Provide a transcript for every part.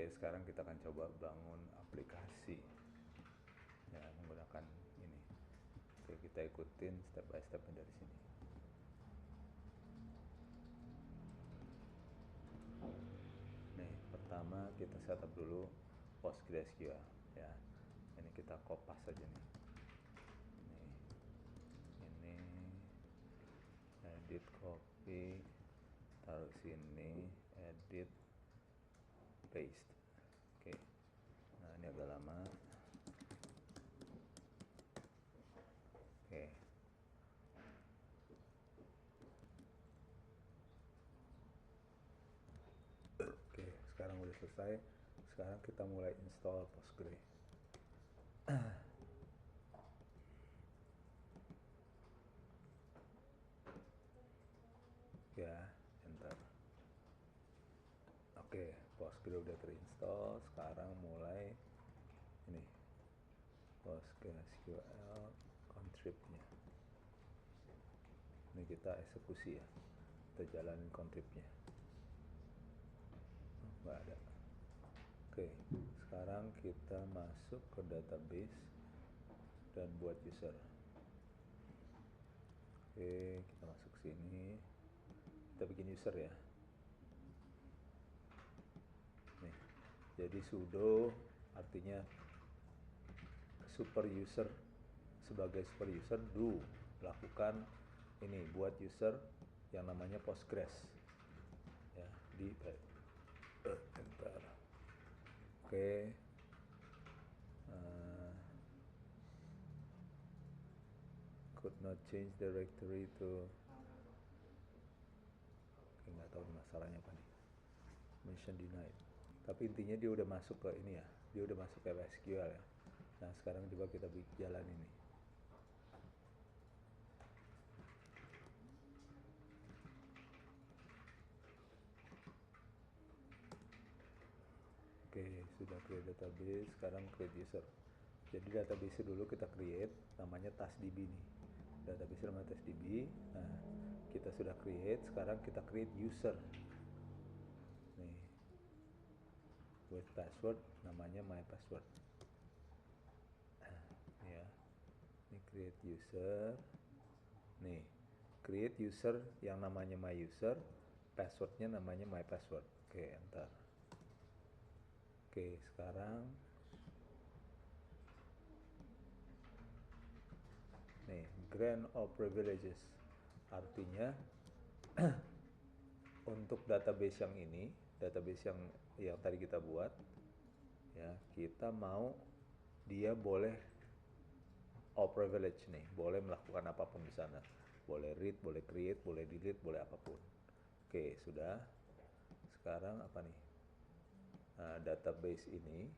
Oke, sekarang kita akan coba bangun aplikasi ya menggunakan ini. Oke, kita ikutin step by step dari sini. Nih, pertama kita setup dulu PostgreSQL ya. Ini kita kopas saja nih. Ini edit copy, taruh sini, edit paste. Oke. Nah, ini agak lama. Oke. Oke, sekarang udah selesai. Sekarang kita mulai install Postgre. Ya, enter. Oke, Postgre udah terinstall. Sekarang mulai ini PostgreSQL contrib-nya. Ini kita eksekusi ya. Kita jalanin contrib-nya. Nggak ada. Oke, sekarang kita masuk ke database dan buat user. Oke, kita masuk sini. Kita bikin user ya. Nih, jadi sudo artinya super user. Sebagai super user, do lakukan ini buat user yang namanya Postgres ya di enter. Oke. Could not change directory to. Oke, nggak tahu masalahnya apa nih. Mission denied. Tapi intinya dia udah masuk ke ini ya. Dia udah masuk ke SQL ya. Nah, sekarang coba kita jalan ini. Oke, sudah create database, sekarang create user. Jadi database dulu kita create, namanya TaskDB nih. Database namanya TaskDB. Nah, kita sudah create, sekarang kita create user. Nih, with password, namanya my password. Ya, ini create user. Nih, create user yang namanya my user, passwordnya namanya my password. Oke, enter. Oke, sekarang nih, grant of privileges artinya untuk database yang ini, database yang tadi kita buat ya, kita mau dia boleh of privilege nih, boleh melakukan apapun di sana. Boleh read, boleh create, boleh delete, boleh apapun. Oke, sudah. Sekarang apa nih? Nah, database ini,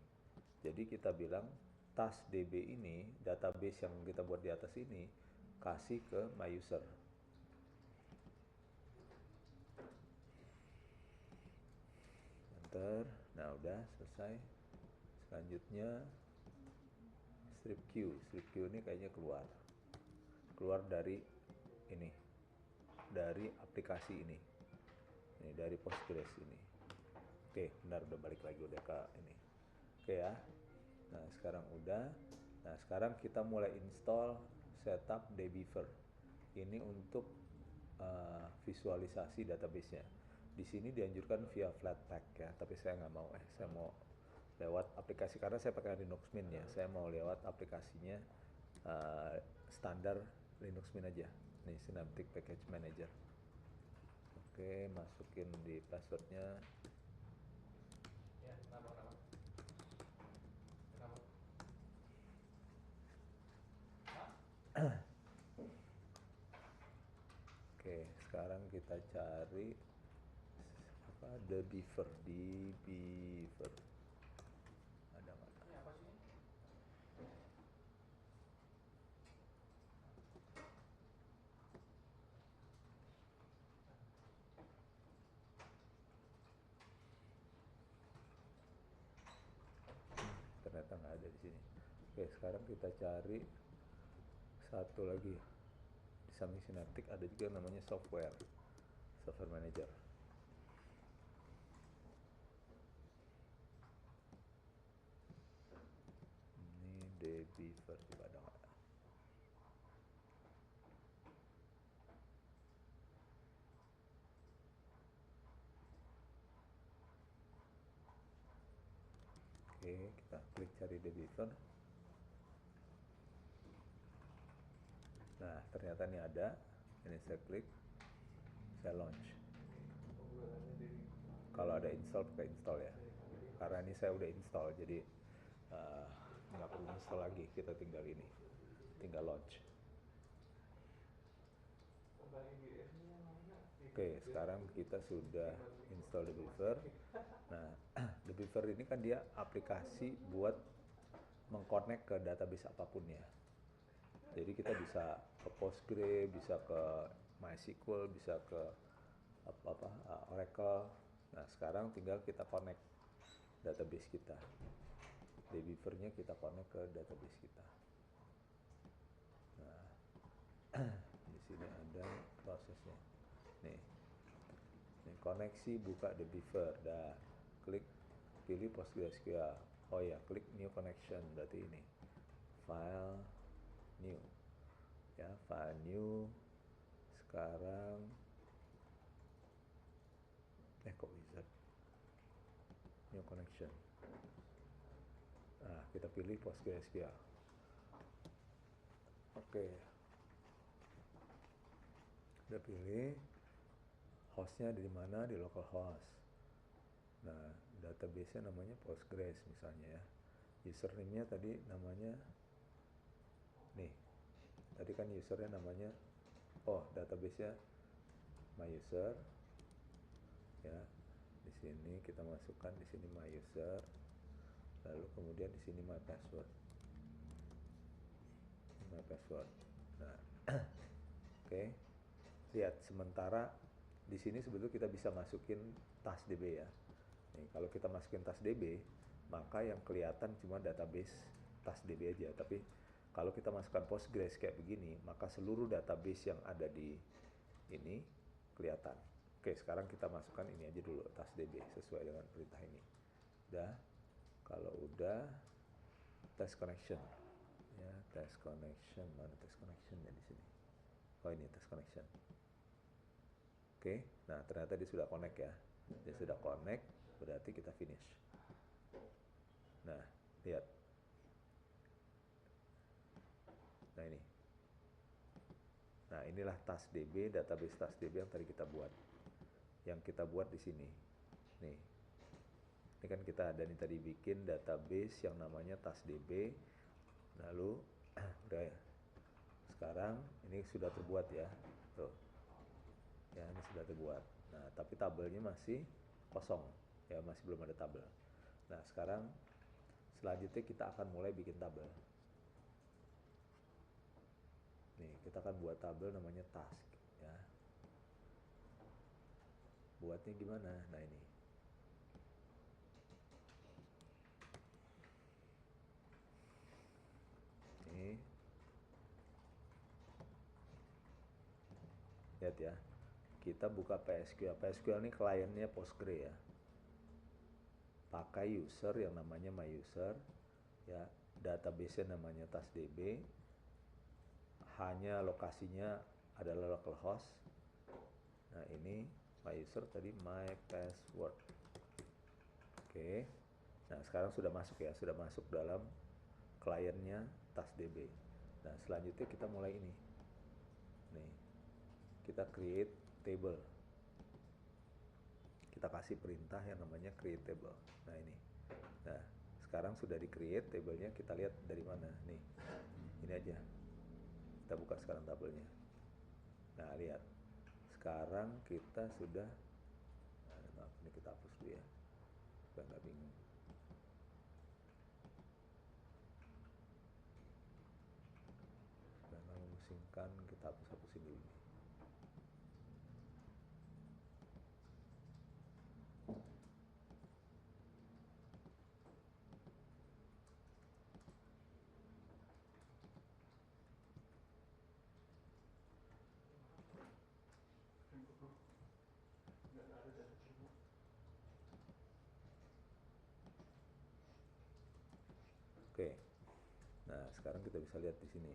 jadi kita bilang TaskDB ini, database yang kita buat di atas ini, kasih ke my user. Enter. Nah, udah selesai. Selanjutnya strip queue. Strip queue ini kayaknya keluar dari ini, dari aplikasi ini dari Postgres ini. Oke, benar, udah balik lagi, udah ke ini. Oke ya. Nah, sekarang udah. Nah, sekarang kita mulai install setup dbeaver. Ini untuk visualisasi database-nya. Di sini dianjurkan via Flatpak ya, tapi saya nggak mau. Saya mau lewat aplikasi karena saya pakai Linux Mint ya. Saya mau lewat aplikasinya standar Linux Mint aja. Nih, Synaptic Package Manager. Oke, masukin di passwordnya. Oke, sekarang kita cari apa, dbeaver. Ada nggak? Ternyata nggak ada di sini. Oke, sekarang kita cari satu lagi. Di samping Synaptic ada juga namanya software manager. dbeaver juga ada nggak? Oke, kita klik cari dbeaver. Nah, ternyata ini ada. Ini saya klik, saya launch. Kalau ada install, pakai install ya. Karena ini saya udah install, jadi nggak perlu install lagi. Kita tinggal ini, tinggal launch. Oke, sekarang kita sudah install dbeaver. Nah, dbeaver ini kan dia aplikasi buat mengkonek ke database apapun ya. Jadi kita bisa ke Postgre, bisa ke MySQL, bisa ke Oracle. Nah, sekarang tinggal kita connect database kita. Dbeaver-nya kita connect ke database kita. Nah, di sini ada prosesnya. Nih, koneksi buka dbeaver. Dah, klik pilih PostgreSQL. Oh ya, klik new connection, berarti ini file new ya, file new. Sekarang kok wizard new connection. Nah, kita pilih PostgreSQL. Oke, udah pilih hostnya di mana, di localhost. Nah, database-nya namanya Postgres misalnya ya. Username-nya tadi namanya nih. Tadi kan usernya namanya, database-nya my user ya. Di sini kita masukkan, di sini my user. Lalu kemudian di sini my password. My password. Nah, oke. Lihat, sementara di sini sebetulnya kita bisa masukin TaskDB ya. Nih, kalau kita masukin TaskDB, maka yang kelihatan cuma database TaskDB aja. Tapi kalau kita masukkan Postgres kayak begini, maka seluruh database yang ada di ini kelihatan. Oke, sekarang kita masukkan ini aja dulu, TaskDB sesuai dengan perintah ini. Udah, kalau udah, test connection. Ya, test connection, mana test connection-nya di sini? Oh, ini test connection. Oke, nah ternyata dia sudah connect ya. Dia sudah connect, berarti kita finish. Nah, lihat. Nah ini. Nah, inilah TaskDB, database TaskDB yang tadi kita buat. Yang kita buat di sini. Nih. Ini kan kita ada nih tadi bikin database yang namanya TaskDB. Lalu udah ya. Sekarang ini sudah terbuat ya. Tuh. Ya, ini sudah terbuat. Nah, tapi tabelnya masih kosong. Ya, masih belum ada tabel. Nah, sekarang selanjutnya kita akan mulai bikin tabel. Nih, kita akan buat tabel namanya task ya. Buatnya gimana? Nah, ini. Ini. Lihat ya. Kita buka PSQL. PSQL ini kliennya Postgre ya. Pakai user yang namanya my user ya. Database-nya namanya TaskDB. Hanya lokasinya adalah localhost. Nah, ini my user tadi my password. Oke. Nah, sekarang sudah masuk ya, sudah masuk dalam kliennya TaskDB. Nah, selanjutnya kita mulai ini. Nih. Kita create table. Kita kasih perintah yang namanya create table. Nah, ini. Nah, sekarang sudah di-create tabelnya, kita lihat dari mana. Nih. Ini aja. Kita buka sekarang tabelnya. Nah, lihat. Sekarang kita sudah, maaf, ini kita hapus dulu ya, supaya nggak bingung. Supaya nggak memusingkan, kita hapus-hapusin dulu nih. Oke. Nah, sekarang kita bisa lihat di sini.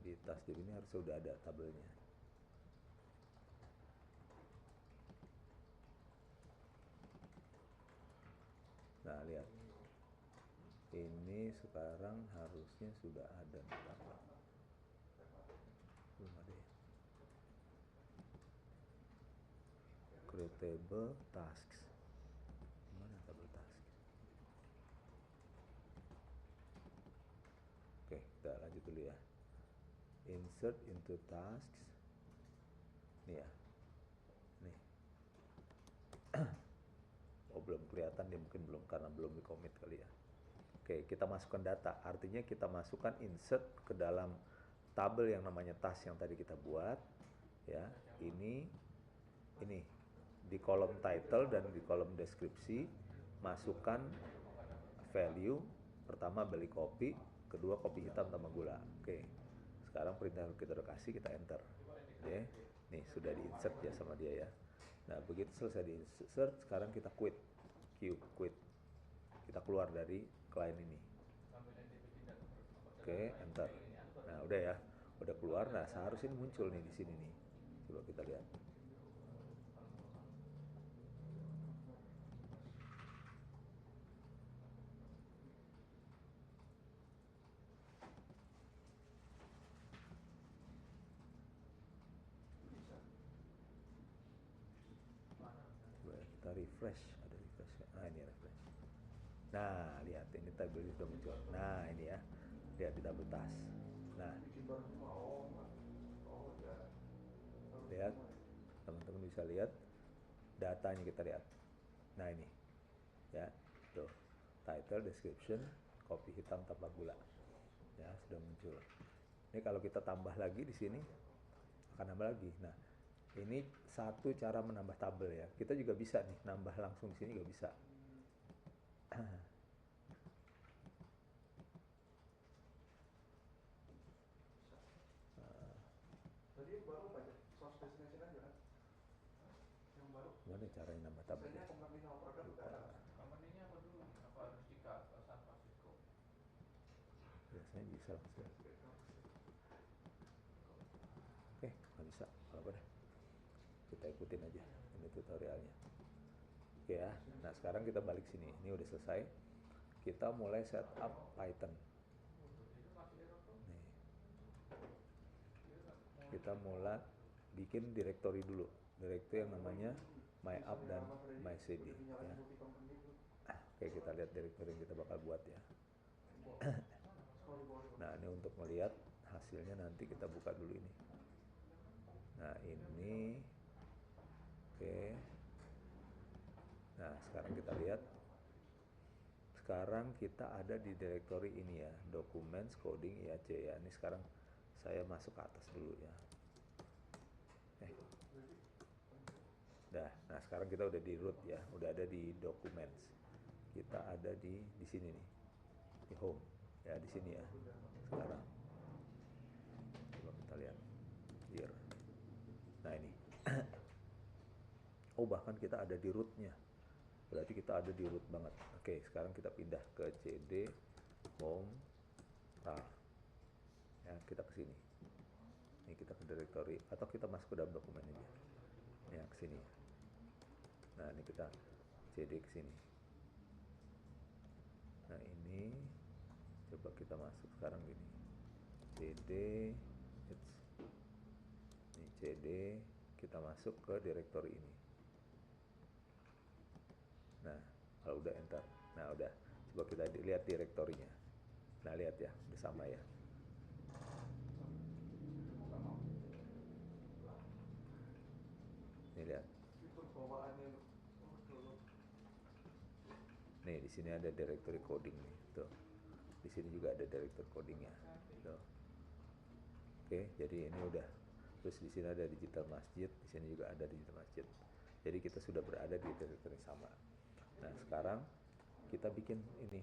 Di task div ini harus sudah ada tabelnya. Nah, lihat. Ini sekarang harusnya sudah ada tabel. Belum ada ya. Create table tasks. Mana tabel task? Oke, kita lanjut dulu ya. Insert into tasks. Nih ya. Nih. Oh, belum kelihatan dia, mungkin belum karena belum di commit kali ya. Oke, kita masukkan data. Artinya kita masukkan insert ke dalam tabel yang namanya task yang tadi kita buat. Ya, ini di kolom title dan di kolom deskripsi masukkan value. Pertama beli kopi, kedua kopi hitam tambah gula. Oke, sekarang perintah kita udah kasih, kita enter. Oke, nih sudah di insert ya sama dia ya. Nah, begitu selesai di insert, sekarang kita quit. Quit. Kita keluar dari klien ini. Oke, enter. Nah, udah ya. Udah keluar. Nah, seharusnya ini muncul nih di sini nih. Coba kita lihat. Coba kita refresh. Ada refresh. Nah, ini refresh. Nah, lihat ini tabel sudah muncul. Nah, ini ya. Lihat di tabel task. Nah, lihat. Teman-teman bisa lihat datanya, kita lihat. Nah, ini. Ya, tuh. Title, description, kopi hitam tanpa gula. Ya, sudah muncul. Ini kalau kita tambah lagi di sini akan nambah lagi. Nah, ini satu cara menambah tabel ya. Kita juga bisa nih nambah langsung di sini juga bisa. Tadi baru baca source destination aja kan? Yang baru. Gimana caranya nambah tabel? Biasanya company nama produk udah ada. Company-nya apa dulu? Apa harus di San Francisco? Biasanya bisa langsung. Oke, nggak bisa. Apa dah? Kita ikutin aja ini tutorialnya. Oke ya. Nah, sekarang kita balik sini. Ini udah selesai. Kita mulai setup Python. Nih. Kita mulai bikin directory dulu. Directory yang namanya myapp dan mycd ya. Oke, kita lihat directory yang kita bakal buat ya. Nah, ini untuk melihat hasilnya nanti kita buka dulu ini. Nah, ini oke. Nah, sekarang kita lihat. Sekarang kita ada di directory ini ya, documents, coding, IAC ya. Ini sekarang saya masuk ke atas dulu ya. Nah, sekarang kita udah di root ya, udah ada di documents. Kita ada di sini nih, di home ya, di sini ya. Sekarang coba kita lihat here. Nah, ini oh, bahkan kita ada di rootnya, berarti kita ada di root banget. Oke, sekarang kita pindah ke cd home tar ya, kita ke sini. Ini kita ke directory atau kita masuk ke dalam dokumen aja ya, ke sini. Nah, ini kita cd ke sini. Nah, ini coba kita masuk sekarang gini, cd ini cd, kita masuk ke directory ini. Nah, kalau udah enter, nah udah, coba kita lihat direktorinya. Nah, lihat ya, udah sama ya. Nih lihat. Nih di sini ada directory coding nih, tuh. Di sini juga ada directory codingnya, tuh. Oke, jadi ini udah. Terus di sini ada digital masjid, di sini juga ada digital masjid. Jadi kita sudah berada di directory sama. Nah, sekarang kita bikin ini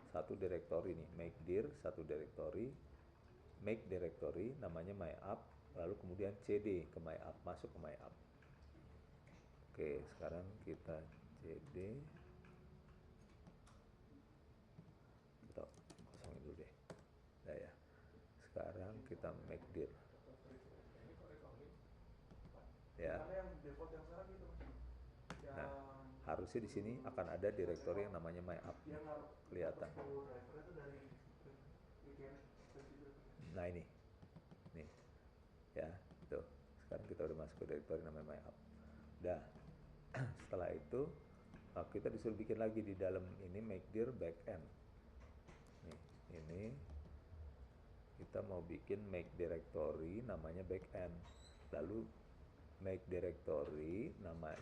satu directory nih, make dir satu directory, make directory namanya myapp, lalu kemudian cd ke myapp, masuk ke myapp. Oke, sekarang kita cd kita make dir. Ya. Karena yang default yang sekarang gitu Mas. Nah, harusnya di sini akan ada direktori yang namanya myapp. Dia ngaruh Kelihatan. driver itu dari weekend itu. Nah ini, nih, ya, tuh. Sekarang kita udah masuk ke direktori namanya myapp. Dah, setelah itu kita disuruh bikin lagi di dalam ini make dir backend. Nih, ini kita mau bikin make directory namanya backend. Lalu make directory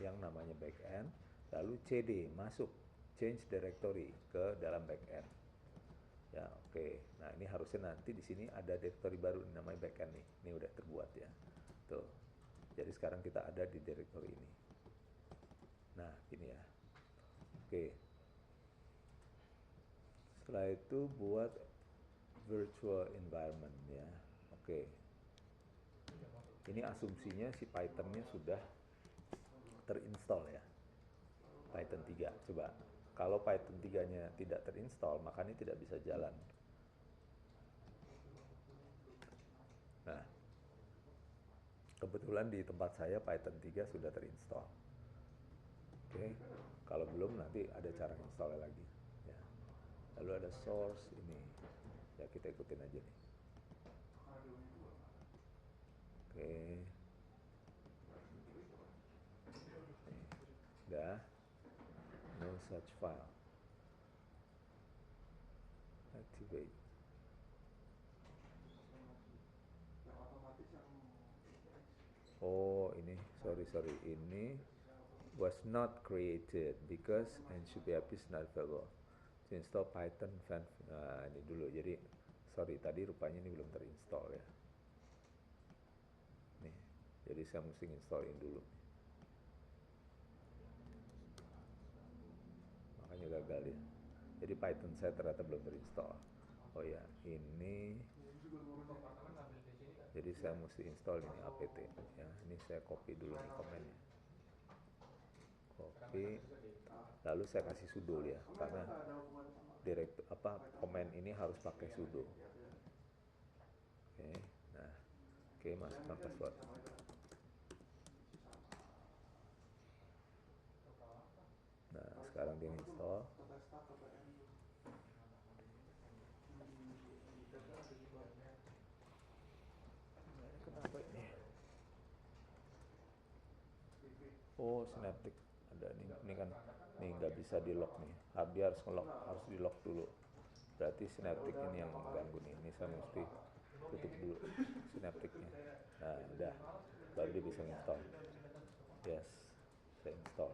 yang namanya backend, lalu cd masuk change directory ke dalam backend. Ya, oke. Nah, ini harusnya nanti di sini ada directory baru namanya backend nih. Ini udah terbuat ya. Tuh. Jadi sekarang kita ada di directory ini. Nah, gini ya. Oke. Setelah itu buat virtual environment ya. Oke. Ini asumsinya si Python-nya sudah terinstall ya. Python 3. Coba. Kalau Python 3-nya tidak terinstall, maka ini tidak bisa jalan. Nah, kebetulan di tempat saya Python 3 sudah terinstall. Oke. Kalau belum nanti ada cara install lagi. Ya. Lalu ada source ini. Ya, kita ikutin aja nih. Oke. Udah. No such file. Activate. Oh, ini sorry. Ini was not created because NCPIP is not available. To install Python fan. Nah, ini dulu. Jadi sorry tadi rupanya ini belum terinstall ya. Nih. Jadi saya mesti installin dulu. Makanya gagal ya. Jadi Python saya ternyata belum terinstall. Oh ya, ini jadi saya mesti install ini apt ya. Ini saya copy dulu nih komennya. Copy. Lalu saya kasih sudo ya, karena komen ini harus pakai sudo. Oke. Nah, oke, masukkan password. Nah, sekarang dia install. Kenapa ini? Oh, Synaptic ada nih. Ini kan nih nggak bisa di lock nih. Dia harus nge-lock, harus di lock dulu. Berarti Synaptic ini yang mengganggu nih. Ini saya mesti tutup dulu Synapticnya. Nah, udah. Baru dia bisa install. Yes, saya install.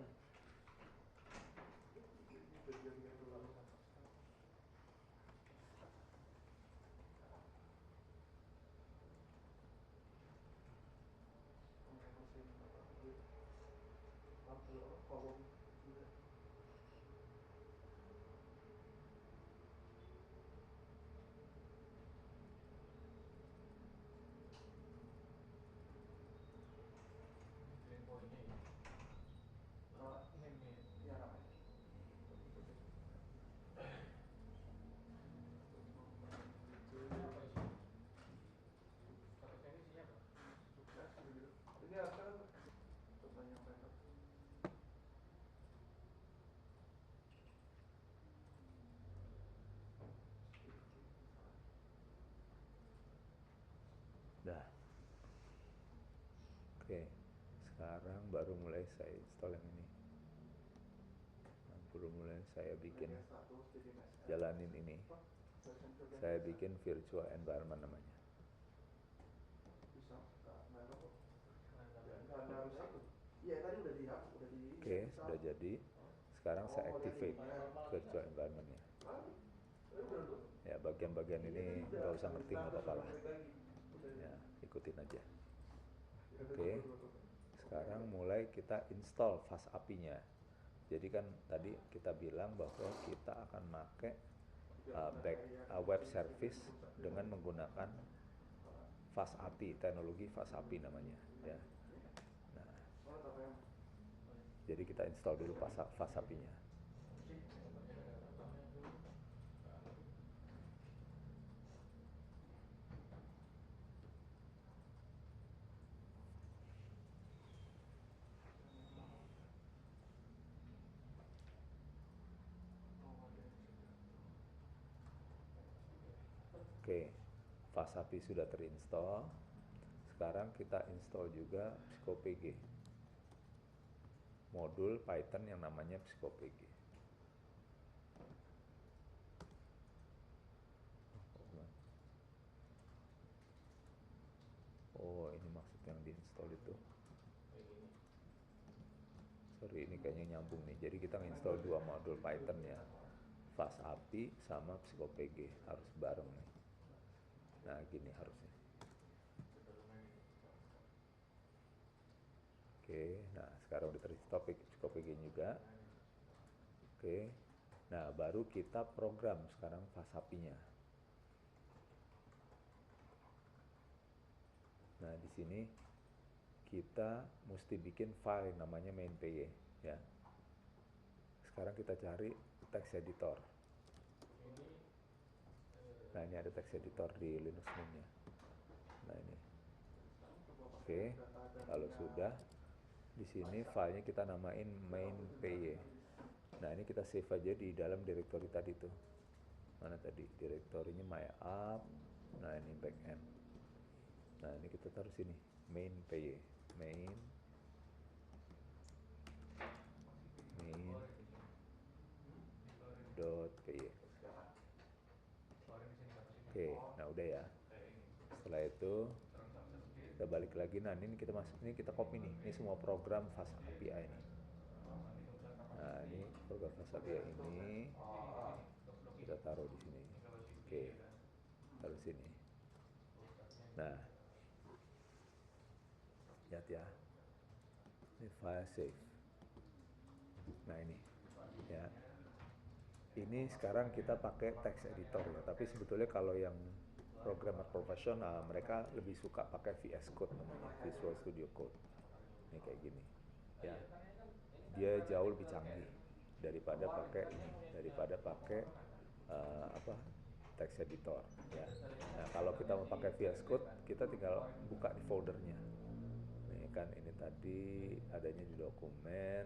Dah. Oke. Sekarang baru mulai saya install yang ini. Baru mulai saya bikin jalanin ini. Saya bikin virtual environment namanya. Oke, sudah jadi. Sekarang saya activate virtual environment-nya. Ya, bagian-bagian ini nggak usah ngerti, nggak apa-apa lah. Ya, ikutin aja. Oke, sekarang mulai kita install fast API-nya. Jadi kan tadi kita bilang bahwa kita akan pakai web service dengan menggunakan fast API, teknologi fast API namanya. Ya. Nah, jadi kita install dulu fast API-nya. Oke, FastAPI sudah terinstall. Sekarang kita install juga PsikoPG, modul Python yang namanya PsikoPG. Oh, ini maksud yang diinstal itu. Sorry, ini kayaknya nyambung nih. Jadi kita install dua modul Python ya, FastAPI sama PsikoPG, harus bareng nih. Nah, gini harusnya. Oke, nah sekarang udah terinstall PsikoPG juga. Oke, nah baru kita program sekarang FastAPI-nya. Nah, di sini kita mesti bikin file yang namanya main.py ya. Sekarang kita cari text editor. Nah, ini ada text editor di Linux Mint-nya. Nah, ini. Oke, kalau sudah di sini filenya kita namain main.py. Nah, ini kita save aja di dalam direktori tadi tuh. Mana tadi? Direktorinya myapp. Nah, ini backend. Nah, ini kita taruh sini, main.py, main.py. Oke, nah udah ya. Setelah itu kita balik lagi. Nah, ini kita ini kita copy nih. Ini semua program FastAPI ini. Nah, ini program FastAPI ini kita taruh di sini. Oke, taruh sini. Nah, lihat ya, ini file save. Nah, ini ya, ini sekarang kita pakai text editor ya, tapi sebetulnya kalau yang programmer profesional mereka lebih suka pakai VS Code namanya, Visual Studio Code. Ini kayak gini ya, dia jauh lebih canggih daripada pakai ini, daripada pakai text editor ya. Nah, kalau kita mau pakai VS Code, kita tinggal buka di foldernya. Ini kan ini tadi adanya di dokumen,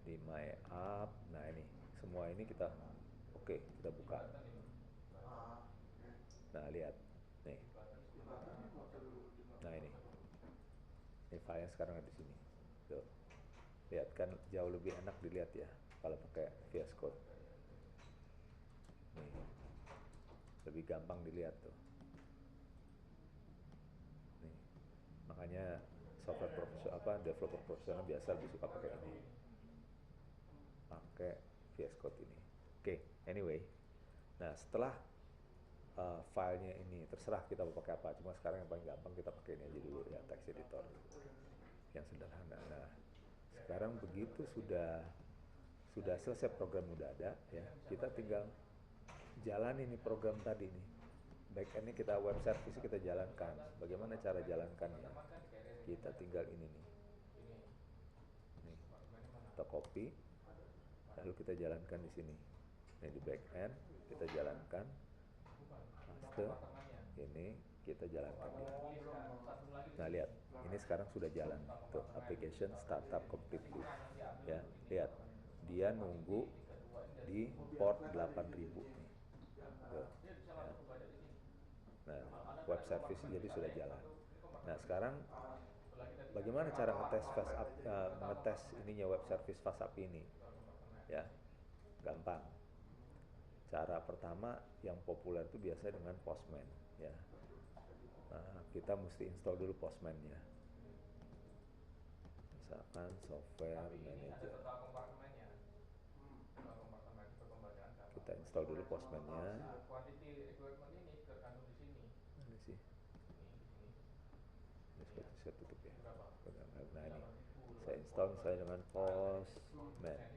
di myapp. Nah, ini semua ini kita kita buka. Nah, lihat nih. Nah, ini filenya sekarang ada di sini. Tuh. Lihat kan jauh lebih enak dilihat ya kalau pakai VS Code. Nih. Lebih gampang dilihat tuh. Nih. Makanya software profesional developer profesional biasa lebih suka pakai ini. Pakai VS Code ini. Oke, anyway. Nah, setelah filenya ini terserah kita mau pakai apa. Cuma sekarang yang paling gampang kita pakai ini aja dulu ya, text editor yang sederhana. Nah, sekarang begitu sudah selesai program udah ada ya, kita tinggal jalan ini program tadi nih. Backend-nya kita web service kita jalankan. Bagaimana cara jalankannya? Kita tinggal ini nih. Nih, kita copy, lalu kita jalankan di sini. Nah, di backend kita jalankan. Ini kita jalankan dia. Nah, lihat, ini sekarang sudah jalan tuh, application startup completely ya. Lihat, dia nunggu di port 8000 nih tuh, ya. Nah, web service jadi sudah jalan. Nah, sekarang bagaimana cara ngetes ininya web service FastAPI ini ya? Gampang. Cara pertama yang populer itu biasa dengan Postman ya. Nah, kita mesti install dulu Postman-nya. Misalkan software manager. Kita install dulu Postman-nya. Ini sih. Ini saya tutup ya. Nah, ini saya install misalnya dengan Postman.